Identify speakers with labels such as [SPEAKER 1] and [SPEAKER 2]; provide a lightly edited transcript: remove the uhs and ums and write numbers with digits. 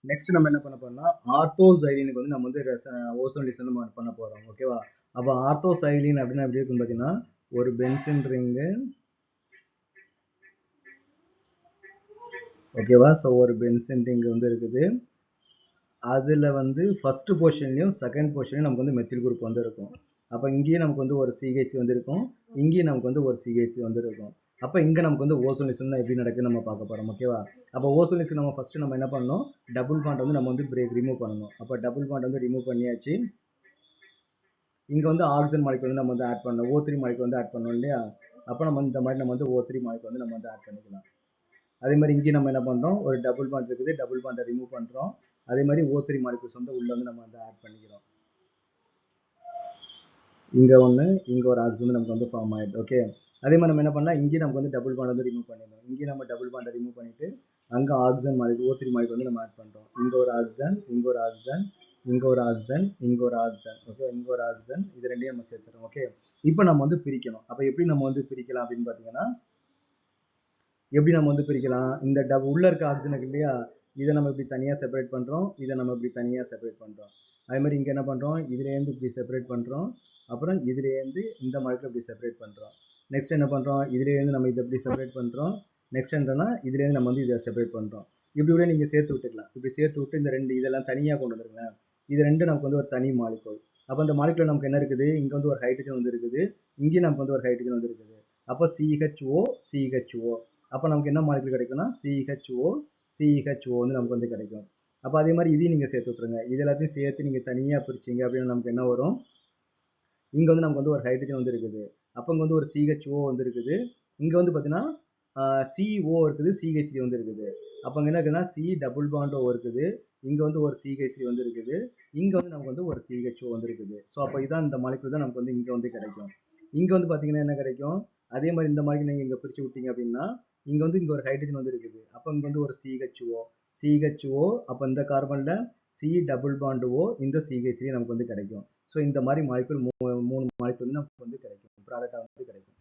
[SPEAKER 1] Next நம்ம என்ன பண்ண போறோம்னா ஆர்த்தோசைலினுக்கு வந்து நம்ம வந்து ஓசோன் வந்து பண்ண போறோம். ஓகேவா? அப்போ ஆர்த்தோசைலின் அப்படின்னா எப்படி இருக்குன்னு பார்த்தீங்கன்னா ஒரு பென்சின் ரிங்கு. ஓகேவா? ஸோ ஒரு பென்சின் ரிங் வந்து இருக்குது. அதில் வந்து ஃபர்ஸ்ட் பொசிஷன்லையும் செகண்ட் பொசிஷன்லையும் நமக்கு வந்து மெத்தில் குரூப் வந்து இருக்கும். அப்போ இங்கேயும் நமக்கு வந்து ஒரு சிஹெச் வந்து இருக்கும், இங்கேயும் நமக்கு வந்து ஒரு சிஹெச் வந்து இருக்கும். அப்போ இங்கே நமக்கு வந்து ஓசோனிசன் தான் எப்படி நடக்குதுன்னு நம்ம பார்க்க போகிறோம். ஓகேவா? அப்போ ஓசோனிசன் நம்ம ஃபர்ஸ்ட் நம்ம என்ன பண்ணணும், டபுள் பாண்ட் வந்து நம்ம வந்து ரிமூவ் பண்ணணும். அப்போ டபுள் பாண்ட் வந்து ரிமூவ் பண்ணியாச்சு. இங்கே வந்து ஆக்சிஜன் மாலிகுல் வந்து நம்ம வந்து ஆட் பண்ணணும், O3 மாலிகுல் வந்து ஆட் பண்ணணும் இல்லையா? அப்போ நம்ம இந்த மாதிரி நம்ம வந்து O3 மாலிகுல் வந்து நம்ம வந்து ஆட் பண்ணிக்கலாம். அதே மாதிரி இங்கே நம்ம என்ன பண்ணுறோம், ஒரு டபுள் பாண்ட் இருக்குது, டபுள் பாண்டை ரிமூவ் பண்ணுறோம். அதே மாதிரி O3 மாலிகுல்ஸ் வந்து உள்ள வந்து நம்ம வந்து ஆட் பண்ணிக்கிறோம். இங்கே ஒன்று, இங்கே ஒரு ஆக்சிஜன் நமக்கு வந்து ஃபார்ம் ஆகிடுது. ஓகே, அதே மாதிரி நம்ம என்ன பண்ணலாம், இங்கே நமக்கு வந்து டபுள் பாண்ட் வந்து ரிமூவ் பண்ணிடணும். இங்கே நம்ம டபுள் பாண்டை ரிமூவ் பண்ணிட்டு அங்கே ஆக்சிஜன் மாலிகுல் O3 மாலிகுல் வந்து நம்ம ஆட் பண்ணுறோம். இங்கே ஒரு ஆக்சிஜன், இங்கே ஒரு ஆக்சிஜன், இங்கே ஒரு ஆக்சிஜன், இங்கே ஒரு ஆக்சிஜன். ஓகே, இங்கே ஒரு ஆக்சிஜன், இது ரெண்டையும் நம்ம சேர்த்துறோம். ஓகே, இப்போ நம்ம வந்து பிரிக்கணும். அப்போ எப்படி நம்ம வந்து பிரிக்கலாம் அப்படின்னு பார்த்தீங்கன்னா, எப்படி நம்ம வந்து பிரிக்கலாம், இந்த உள்ள இருக்க ஆக்சிஜனுக்கு இல்லையா, இதை நம்ம இப்படி தனியாக செப்பரேட் பண்ணுறோம், இதை நம்ம இப்படி தனியாக செப்பரேட் பண்ணுறோம். அதே மாதிரி இங்கே என்ன பண்ணுறோம், இதுலேருந்து இப்படி செப்பரேட் பண்ணுறோம், அப்புறம் இதுலேருந்து இந்த மாலிகுல் இப்படி செப்பரேட் பண்ணுறோம். நெக்ஸ்ட் என்ன பண்ணுறோம், இதுலேருந்து நம்ம இதை இப்படி செப்பரேட் பண்ணுறோம். நெக்ஸ்ட் என்னன்னா இதுலேருந்து நம்ம வந்து இதை செப்பரேட் பண்ணுறோம். இப்படி கூட நீங்கள் சேர்த்து விட்டுக்கலாம். இப்படி சேர்த்து விட்டு இந்த ரெண்டு இதெல்லாம் தனியாக கொண்டு வந்துருங்க. இது ரெண்டு நமக்கு வந்து ஒரு தனி மாலிகுல். அப்போ இந்த மாலிகுல் நமக்கு என்ன இருக்குது, இங்கே வந்து ஒரு ஹைட்ரஜன் வந்து இருக்குது, இங்கேயும் நமக்கு வந்து ஒரு ஹைட்ரஜன் வந்து இருக்குது. அப்போ CHO CHO, அப்போ நமக்கு என்ன மாலிகுல் கிடைக்கும்னா CHO வந்து நமக்கு வந்து கிடைக்கும். அப்போ அதே மாதிரி இதையும் நீங்கள் சேர்த்து விட்டுருங்க. இது எல்லாத்தையும் சேர்த்து நீங்கள் தனியாக பிரிச்சிங்க அப்படின்னா நமக்கு என்ன வரும், இங்கே வந்து நமக்கு வந்து ஒரு ஹைட்ரஜன் வந்து இருக்குது, அப்போ இங்கே வந்து ஒரு CHO வந்து இருக்குது, இங்கே வந்து பார்த்தீங்கன்னா CO இருக்குது, CH3 வந்து இருக்குது. அப்போ இங்கே என்ன இருக்குதுன்னா C டபுள் பாண்ட் O இருக்குது, இங்கே வந்து ஒரு CH3 வந்து இருக்குது, இங்கே வந்து நமக்கு வந்து ஒரு CHO வந்து இருக்குது. ஸோ அப்போ இதான் இந்த மாலிகுல் தான் நமக்கு வந்து இங்கே வந்து கிடைக்கும். இங்கே வந்து பார்த்தீங்கன்னா என்ன கிடைக்கும், அதே மாதிரி இந்த மாலிகுல் நீங்கள் இங்கே பிரித்து விட்டீங்க அப்படின்னா இங்கே வந்து இங்கே ஒரு ஹைட்ரஜன் வந்து இருக்குது, அப்போ இங்கே வந்து ஒரு CHO, அப்போ இந்த கார்பனில் C டபுள் பாண்ட் O, இந்த CH3 நமக்கு வந்து கிடைக்கும். ஸோ இந்த மாதிரி மாலிகுல் மூணு மாலிகுல் வந்து நமக்கு வந்து கிடைக்கும், ப்ராடக்டாக வந்து கிடைக்கும்.